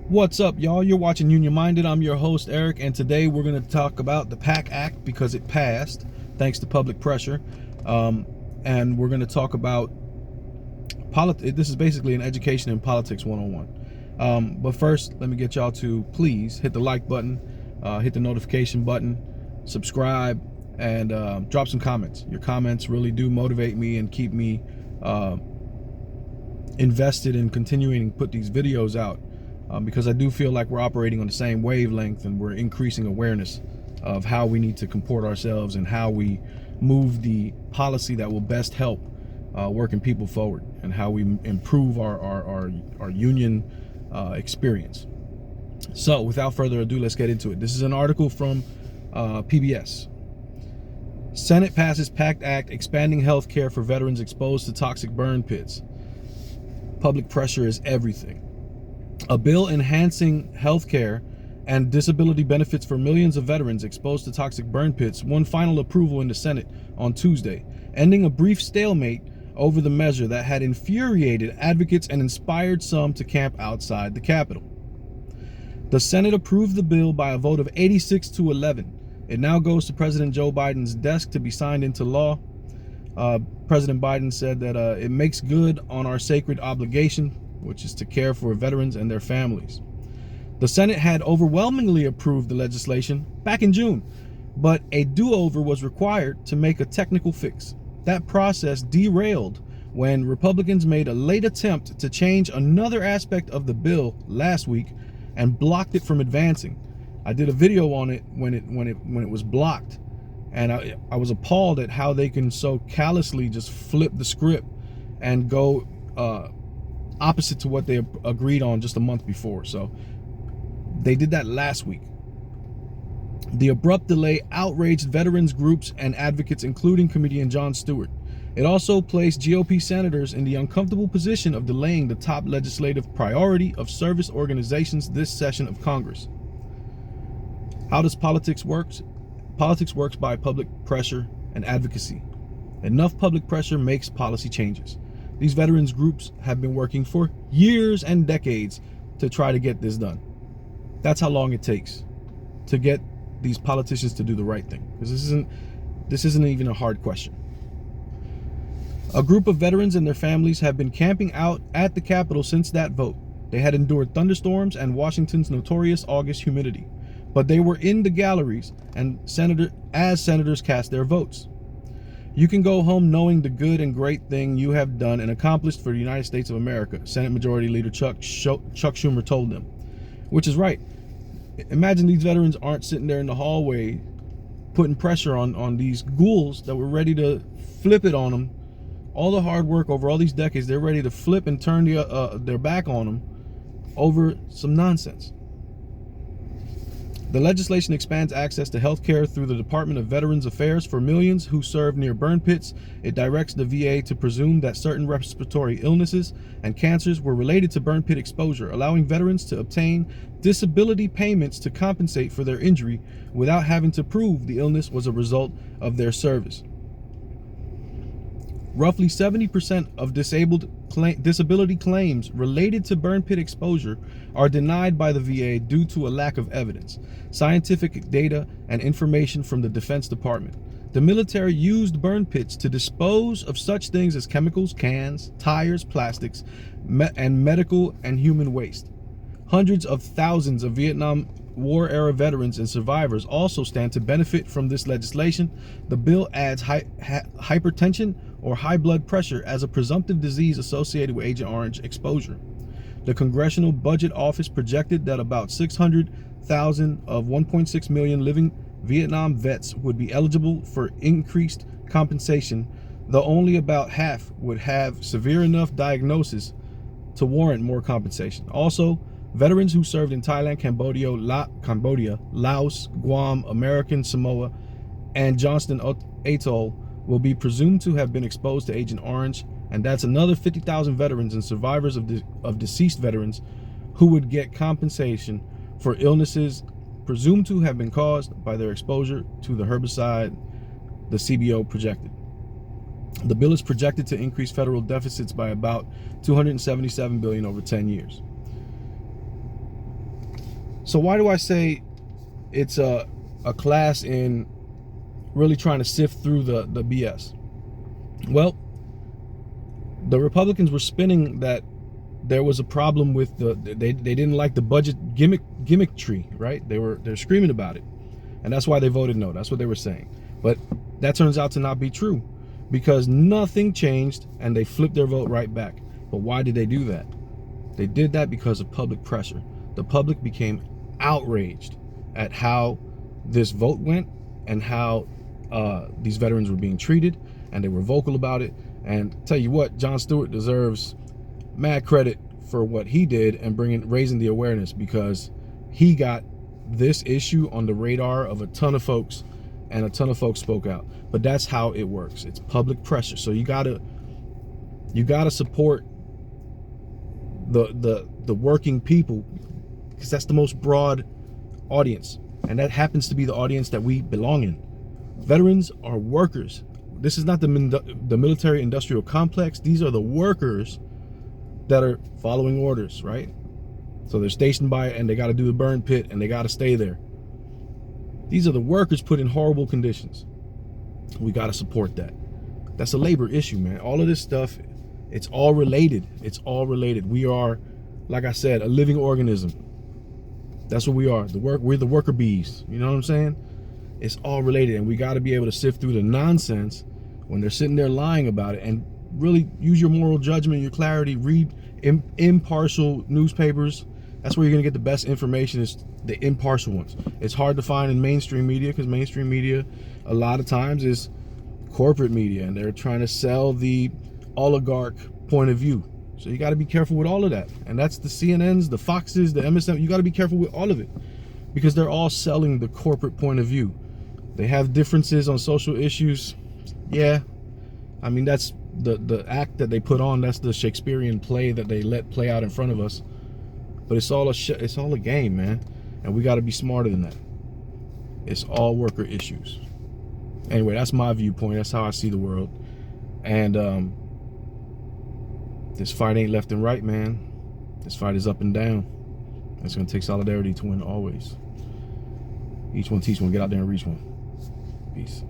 What's up, y'all? You're watching Union Minded. I'm your host, Eric, and today we're going to talk about the Pact Act because it passed thanks to public pressure. And we're going to talk about politics. This is basically an education in politics 101. But first, let me get y'all to please hit the like button, hit the notification button, subscribe, and drop some comments. Your comments really do motivate me and keep me invested in continuing to put these videos out. Because I do feel like we're operating on the same wavelength and we're increasing awareness of how we need to comport ourselves and how we move the policy that will best help working people forward and how we improve our union experience. So without further ado, let's get into it. This is an article from PBS. Senate passes Pact Act expanding health care for veterans exposed to toxic burn pits. Public pressure is everything. A bill enhancing health care and disability benefits for millions of veterans exposed to toxic burn pits won final approval in the Senate on Tuesday, ending a brief stalemate over the measure that had infuriated advocates and inspired some to camp outside the Capitol. The Senate approved the bill by a vote of 86 to 11. It now goes to President Joe Biden's desk to be signed into law. President Biden said that it makes good on our sacred obligation, which is to care for veterans and their families. The Senate had overwhelmingly approved the legislation back in June, but a do-over was required to make a technical fix. That process derailed when Republicans made a late attempt to change another aspect of the bill last week and blocked it from advancing. I did a video on it when it was blocked, and I was appalled at how they can so callously just flip the script and go opposite to what they agreed on just a month before. So they did that last week. The abrupt delay outraged veterans groups and advocates, including comedian Jon Stewart. It also placed GOP senators in the uncomfortable position of delaying the top legislative priority of service organizations this session of Congress. How does politics work? Politics works by public pressure and advocacy. Enough public pressure makes policy changes. These veterans groups have been working for years and decades to try to get this done. That's how long it takes to get these politicians to do the right thing. Because this isn't even a hard question. A group of veterans and their families have been camping out at the Capitol since that vote. They had endured thunderstorms and Washington's notorious August humidity, but they were in the galleries and senators cast their votes. You can go home knowing the good and great thing you have done and accomplished for the United States of America, Senate Majority Leader Chuck Schumer told them, which is right. Imagine these veterans aren't sitting there in the hallway putting pressure on these ghouls that were ready to flip it on them. All the hard work over all these decades, they're ready to flip and turn their back on them over some nonsense. The legislation expands access to health care through the Department of Veterans Affairs for millions who serve near burn pits. It directs the VA to presume that certain respiratory illnesses and cancers were related to burn pit exposure, allowing veterans to obtain disability payments to compensate for their injury without having to prove the illness was a result of their service. Roughly 70% of disability claims related to burn pit exposure are denied by the VA due to a lack of evidence, scientific data, and information from the Defense Department. The military used burn pits to dispose of such things as chemicals, cans, tires, plastics, and medical and human waste. Hundreds of thousands of Vietnam War-era veterans and survivors also stand to benefit from this legislation. The bill adds hypertension or high blood pressure as a presumptive disease associated with Agent Orange exposure. The Congressional Budget Office projected that about 600,000 of 1.6 million living Vietnam vets would be eligible for increased compensation, though only about half would have severe enough diagnosis to warrant more compensation. Also, veterans who served in Thailand, Cambodia, Laos, Guam, American Samoa, and Johnston Atoll will be presumed to have been exposed to Agent Orange, and that's another 50,000 veterans and survivors of deceased veterans who would get compensation for illnesses presumed to have been caused by their exposure to the herbicide, the CBO projected. The bill is projected to increase federal deficits by about $277 billion over 10 years. So why do I say it's a class in really trying to sift through the BS? Well, the Republicans were spinning that there was a problem with they didn't like the budget gimmickry, right? They're screaming about it, and that's why they voted no. That's what they were saying. But that turns out to not be true, because nothing changed and they flipped their vote right back. But why did they do that? They did that because of public pressure. The public became outraged at how this vote went and how these veterans were being treated, and they were vocal about it. And tell you what, Jon Stewart deserves mad credit for what he did and raising the awareness, because he got this issue on the radar of a ton of folks, and a ton of folks spoke out. But that's how it works. It's public pressure. So you gotta support the working people, because that's the most broad audience, and that happens to be the audience that we belong in. Veterans are workers. This is not the military industrial complex. These are the workers that are following orders, right? So they're stationed by it, and they got to do the burn pit, and they got to stay there. These are the workers put in horrible conditions. We got to support that. That's a labor issue, man. All of this stuff, it's all related. It's all related. We are, like I said, a living organism. That's what we are. We're the worker bees. You know what I'm saying? It's all related, and we got to be able to sift through the nonsense when they're sitting there lying about it, and really use your moral judgment, your clarity. Read impartial newspapers. That's where you're gonna get the best information, is the impartial ones. It's hard to find in mainstream media, because mainstream media a lot of times is corporate media, and they're trying to sell the oligarch point of view. So you got to be careful with all of that. And that's the CNNs, the Foxes, the MSM. You got to be careful with all of it, because they're all selling the corporate point of view. They have differences on social issues. Yeah, I mean, that's the act that they put on. That's the Shakespearean play that they let play out in front of us. But it's all a game, man. And we got to be smarter than that. It's all worker issues. Anyway, that's my viewpoint. That's how I see the world. And this fight ain't left and right, man. This fight is up and down. It's going to take solidarity to win always. Each one teach one. Get out there and reach one. Peace.